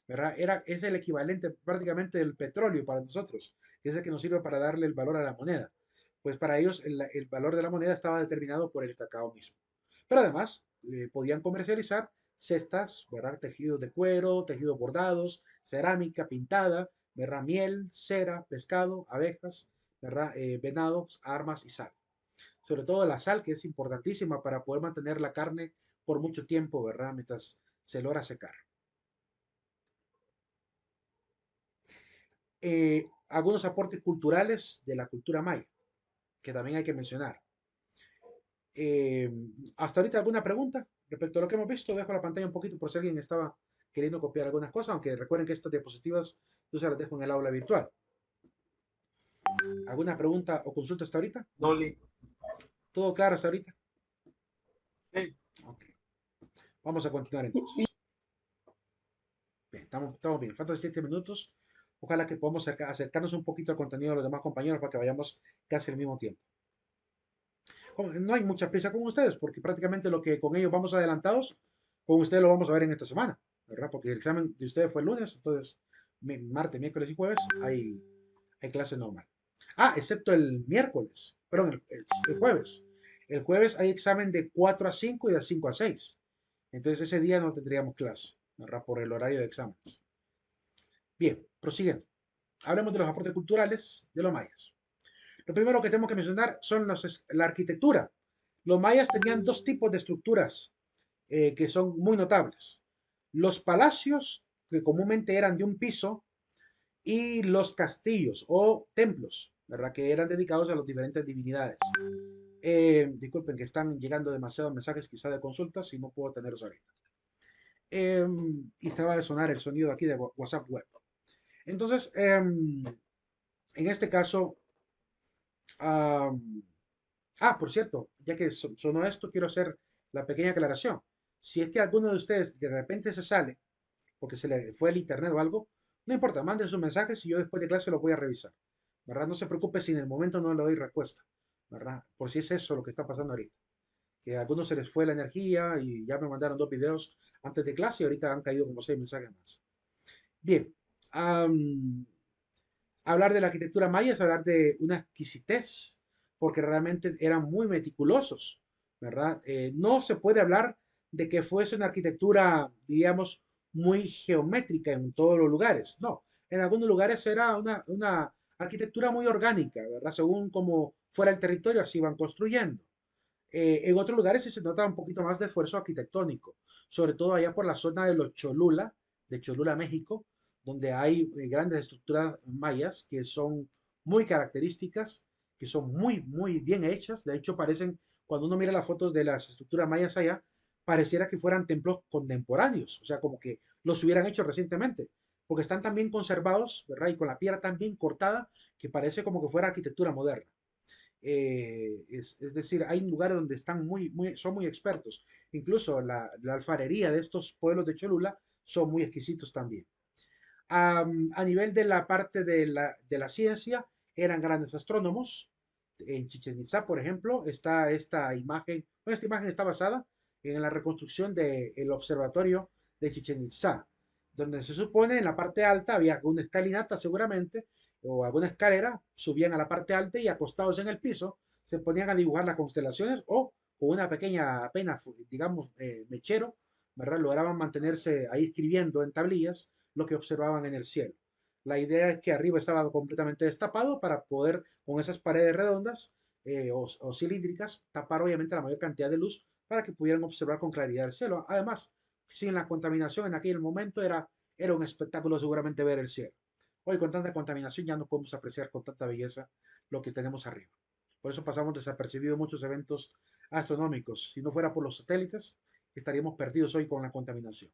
¿Verdad? Es el equivalente prácticamente del petróleo para nosotros, que es el que nos sirve para darle el valor a la moneda. Pues para ellos el valor de la moneda estaba determinado por el cacao mismo. Pero además podían comercializar cestas, ¿verdad? Tejidos de cuero, tejidos bordados, cerámica pintada, ¿verdad? Miel, cera, pescado, abejas, ¿verdad? Venados, armas y sal. Sobre todo la sal, que es importantísima para poder mantener la carne por mucho tiempo, ¿verdad? Mientras se logra secar. Algunos aportes culturales de la cultura maya, que también hay que mencionar. Eh, Hasta ahorita alguna pregunta respecto a lo que hemos visto. Dejo la pantalla un poquito por si alguien estaba queriendo copiar algunas cosas, aunque recuerden que estas diapositivas yo se las dejo en el aula virtual. ¿Alguna pregunta o consulta hasta ahorita? Dolly, ¿Todo claro hasta ahorita? sí, Ok. Vamos a continuar entonces. Bien, estamos bien. Faltan 7 minutos. Ojalá que podamos acercarnos un poquito al contenido de los demás compañeros para que vayamos casi al mismo tiempo. No hay mucha prisa con ustedes, porque prácticamente lo que con ellos vamos adelantados, con ustedes lo vamos a ver en esta semana, ¿verdad? Porque el examen de ustedes fue el lunes, entonces martes, miércoles y jueves hay clase normal. Ah, excepto el miércoles, perdón, el jueves. El jueves hay examen de 4 a 5 y de 5 a 6. Entonces ese día no tendríamos clase, ¿verdad? Por el horario de exámenes. Bien, prosiguiendo. Hablemos de los aportes culturales de los mayas. Lo primero que tenemos que mencionar son la arquitectura. Los mayas tenían dos tipos de estructuras que son muy notables. Los palacios, que comúnmente eran de un piso, y los castillos o templos, ¿verdad? Que eran dedicados a las diferentes divinidades. Disculpen que están llegando demasiados mensajes quizá de consultas y no puedo tenerlos ahorita. Y estaba de sonar el sonido aquí de WhatsApp web. Entonces, en este caso, por cierto, ya que sonó esto, quiero hacer la pequeña aclaración. Si es que alguno de ustedes de repente se sale, porque se le fue el internet o algo, no importa, manden sus mensajes y yo después de clase los voy a revisar. ¿verdad? No se preocupe si en el momento no le doy respuesta, ¿verdad? Por si es eso lo que está pasando ahorita. Que a algunos se les fue la energía y ya me mandaron 2 videos antes de clase y ahorita han caído como 6 mensajes más. Bien, am, hablar de la arquitectura maya es hablar de una exquisitez, porque realmente eran muy meticulosos, ¿verdad? No se puede hablar de que fuese una arquitectura, diríamos, muy geométrica en todos los lugares. No, en algunos lugares era una arquitectura muy orgánica, ¿verdad? Según como fuera el territorio, así iban construyendo. En otros lugares sí se nota un poquito más de esfuerzo arquitectónico, sobre todo allá por la zona de los Cholula, de Cholula, México, donde hay grandes estructuras mayas que son muy características, que son muy bien hechas. De hecho, parecen, cuando uno mira las fotos de las estructuras mayas allá, pareciera que fueran templos contemporáneos, o sea, como que los hubieran hecho recientemente, porque están tan bien conservados, ¿verdad? Y con la piedra tan bien cortada que parece como que fuera arquitectura moderna. Es decir, hay lugares donde están son muy expertos. Incluso la alfarería de estos pueblos de Cholula son muy exquisitos también. A nivel de la parte de la ciencia, eran grandes astrónomos. En Chichen Itzá, por ejemplo, está esta imagen, bueno, esta imagen está basada en la reconstrucción del observatorio de Chichen Itzá, donde se supone en la parte alta había una escalinata seguramente, o alguna escalera, subían a la parte alta y acostados en el piso se ponían a dibujar las constelaciones o con una pequeña, apenas, digamos, mechero, ¿verdad? Lograban mantenerse ahí escribiendo en tablillas lo que observaban en el cielo. La idea es que arriba estaba completamente destapado para poder, con esas paredes redondas o cilíndricas, tapar obviamente la mayor cantidad de luz para que pudieran observar con claridad el cielo. Además, sin la contaminación en aquel momento era un espectáculo seguramente ver el cielo. Hoy con tanta contaminación ya no podemos apreciar con tanta belleza lo que tenemos arriba. Por eso pasamos desapercibidos muchos eventos astronómicos. Si no fuera por los satélites, estaríamos perdidos hoy con la contaminación.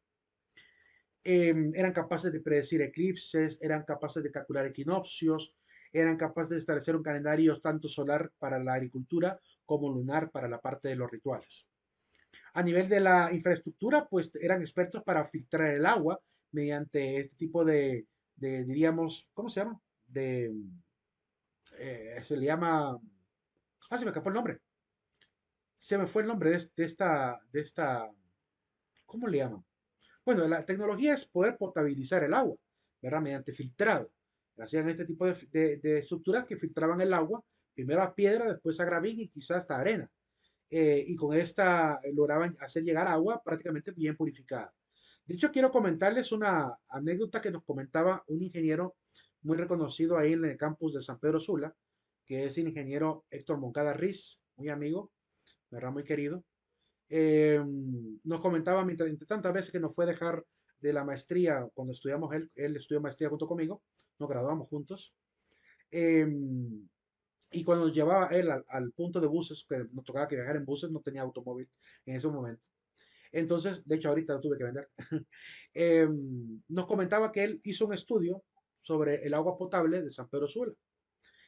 Eran capaces de predecir eclipses, eran capaces de calcular equinoccios, eran capaces de establecer un calendario tanto solar para la agricultura como lunar para la parte de los rituales. A nivel de la infraestructura, pues eran expertos para filtrar el agua mediante este tipo diríamos, ¿cómo se llama? Se le llama, se me escapó el nombre. Se me fue el nombre de esta, ¿cómo le llaman? Bueno, la tecnología es poder potabilizar el agua, ¿verdad? Mediante filtrado. Hacían este tipo de estructuras que filtraban el agua, primero a piedra, después a gravín y quizás hasta arena. Y con esta lograban hacer llegar agua prácticamente bien purificada. De hecho, quiero comentarles una anécdota que nos comentaba un ingeniero muy reconocido ahí en el campus de San Pedro Sula, que es el ingeniero Héctor Moncada Riz, muy amigo, ¿verdad? Muy querido. Nos comentaba entre tantas veces que nos fue a dejar de la maestría cuando estudiamos, él estudió maestría junto conmigo, nos graduamos juntos. Y cuando nos llevaba él al punto de buses, que nos tocaba que viajar en buses, no tenía automóvil en ese momento. Entonces, de hecho, ahorita lo tuve que vender. Nos comentaba que él hizo un estudio sobre el agua potable de San Pedro Sula,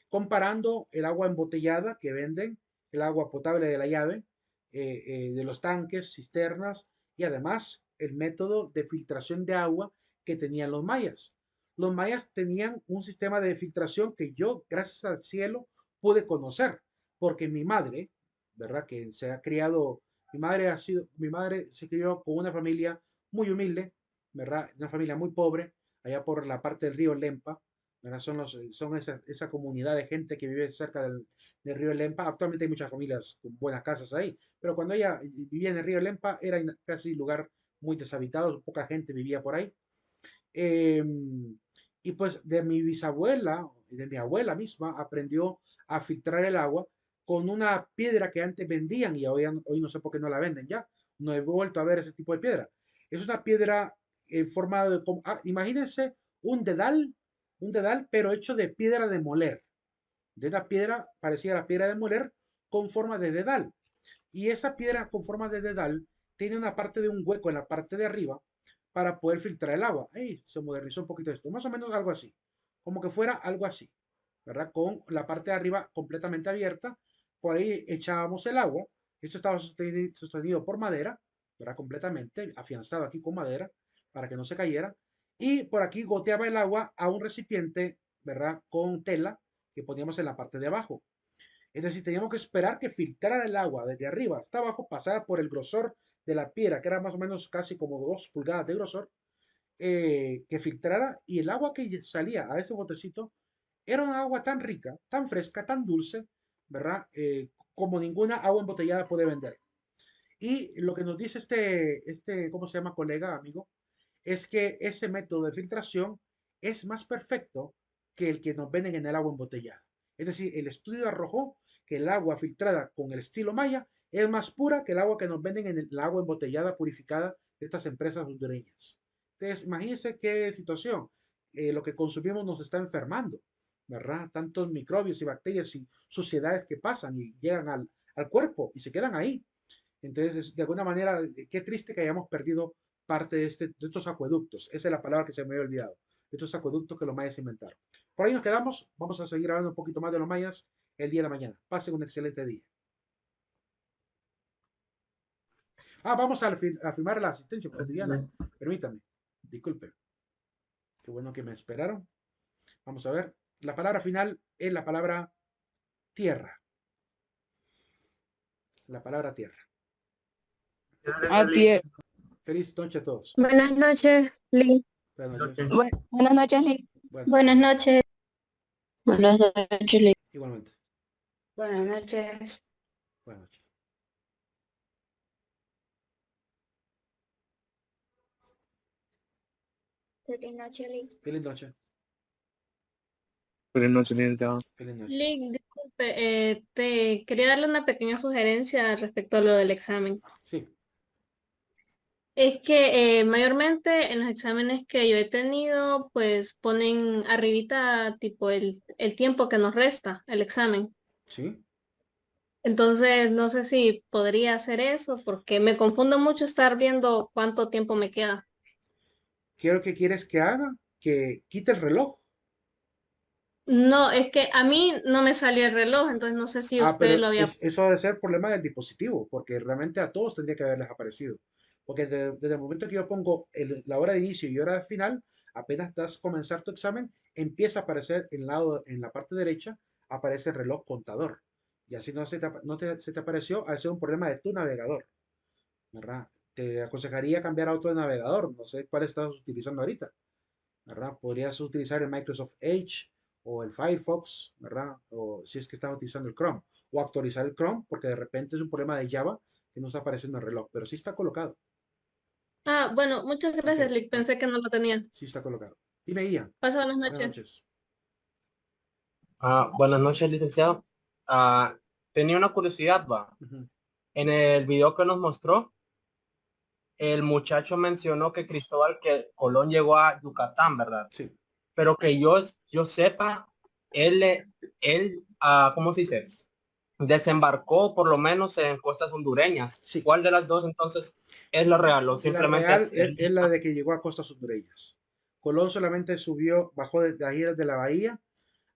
comparando el agua embotellada que venden, el agua potable de la llave, de los tanques, cisternas y además el método de filtración de agua que tenían los mayas. Los mayas tenían un sistema de filtración que yo, gracias al cielo, pude conocer, porque mi madre, ¿verdad? Que se ha criado, mi madre se crió con una familia muy humilde, ¿verdad? Una familia muy pobre, allá por la parte del río Lempa, ¿verdad? Son esa comunidad de gente que vive cerca del río Lempa. Actualmente hay muchas familias con buenas casas ahí, pero cuando ella vivía en el río Lempa era casi lugar muy deshabitado, poca gente vivía por ahí. Y pues de mi bisabuela y de mi abuela misma aprendió a filtrar el agua con una piedra que antes vendían y hoy no sé por qué no la venden ya. No he vuelto a ver ese tipo de piedra. Es una piedra en forma de, imagínense un dedal, pero hecho de piedra de moler. De una piedra parecida a la piedra de moler con forma de dedal. Y esa piedra con forma de dedal tiene una parte de un hueco en la parte de arriba para poder filtrar el agua. ¡Ey! Se modernizó un poquito esto. Más o menos algo así. Como que fuera algo así. ¿Verdad? Con la parte de arriba completamente abierta. Por ahí echábamos el agua. Esto estaba sostenido por madera. ¿Verdad? Completamente afianzado aquí con madera para que no se cayera. Y por aquí goteaba el agua a un recipiente, ¿verdad? Con tela que poníamos en la parte de abajo. Es decir, teníamos que esperar que filtrara el agua desde arriba hasta abajo, pasaba por el grosor de la piedra, que era más o menos casi como 2 pulgadas de grosor, que filtrara, y el agua que salía a ese botecito era un agua tan rica, tan fresca, tan dulce, ¿verdad? Como ninguna agua embotellada puede vender. Y lo que nos dice ¿cómo se llama, colega, amigo? Es que ese método de filtración es más perfecto que el que nos venden en el agua embotellada. Es decir, el estudio arrojó que el agua filtrada con el estilo Maya es más pura que el agua que nos venden en el agua embotellada purificada de estas empresas hondureñas. Entonces, imagínense qué situación. Lo que consumimos nos está enfermando, ¿verdad? Tantos microbios y bacterias y suciedades que pasan y llegan al cuerpo y se quedan ahí. Entonces, de alguna manera, qué triste que hayamos perdido parte de estos acueductos. Esa es la palabra que se me había olvidado. Estos acueductos que los mayas inventaron. Por ahí nos quedamos. Vamos a seguir hablando un poquito más de los mayas el día de mañana. Pasen un excelente día. Vamos a firmar la asistencia cotidiana. Permítame. Disculpe. Qué bueno que me esperaron. Vamos a ver. La palabra final es la palabra tierra. La palabra tierra. Feliz noche a todos. Buenas noches, Lee. Buenas noches. Buenas noches, Lee. Bueno, Buenas noches. Buenas noches, Lee. igualmente. Buenas noches. Buenas noches. Feliz noche, Lee. Feliz noche. Buenas noches, licenciado. Feliz noche. Lick, disculpe, te quería darle una pequeña sugerencia respecto a lo del examen. Sí. Es que mayormente en los exámenes que yo he tenido, pues ponen arribita tipo el tiempo que nos resta el examen. Sí. Entonces, no sé si podría hacer eso, porque me confundo mucho estar viendo cuánto tiempo me queda. ¿Qué que quieres que haga? Que quite el reloj. No, es que a mí no me salió el reloj, entonces no sé si Pero usted lo había... eso debe ser problema del dispositivo, porque realmente a todos tendría que haberles aparecido. Porque desde el momento que yo pongo la hora de inicio y hora de final, apenas das comenzar tu examen, empieza a aparecer en la parte derecha, aparece el reloj contador. Y así no se te apareció, ha sido un problema de tu navegador, ¿verdad? Te aconsejaría cambiar a otro navegador, no sé cuál estás utilizando ahorita, ¿verdad? Podrías utilizar el Microsoft Edge o el Firefox, ¿verdad? O si es que estás utilizando el Chrome, o actualizar el Chrome, porque de repente es un problema de Java que no está apareciendo en el reloj, pero sí está colocado. Ah, bueno, muchas Ok, gracias, Lick, pensé que no lo tenía. sí está colocado. Dime, Ian. Pasa buenas Buenas noches. noches. Buenas noches, licenciado. Tenía una curiosidad, va. Ujú. En el video que nos mostró, el muchacho mencionó que Colón llegó a Yucatán, ¿verdad? Sí, Pero que yo sepa, ¿cómo se dice? Desembarcó por lo menos en costas hondureñas. Sí. ¿Cuál de las dos entonces es la real o la simplemente real es la de que llegó a costas hondureñas. Colón solamente bajó desde ahí de la bahía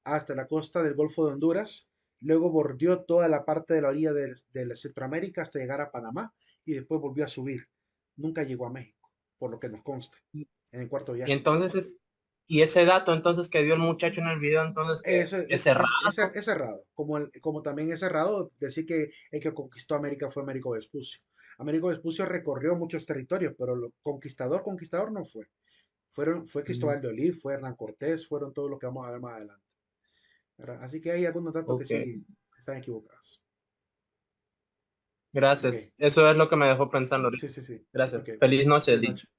hasta la costa del Golfo de Honduras, luego bordeó toda la parte de la orilla de Centroamérica hasta llegar a Panamá y después volvió a subir. Nunca llegó a México, por lo que nos consta, en el cuarto Y viaje. entonces y ese dato entonces que dio el muchacho en el video entonces es errado? Es cerrado, como también es cerrado decir que el que conquistó América fue Américo Vespucio. Américo Vespucio recorrió muchos territorios, pero conquistador no fue. Fue Cristóbal de Olid, fue Hernán Cortés, fueron todos los que vamos a ver más adelante, ¿verdad? Así que hay algunos datos que Ok. sí están equivocados. Gracias. Ok. Eso es lo que me dejó pensando Sí, ahorita. sí, sí. Gracias. Ok. Feliz noche, Buenas Lee. noches.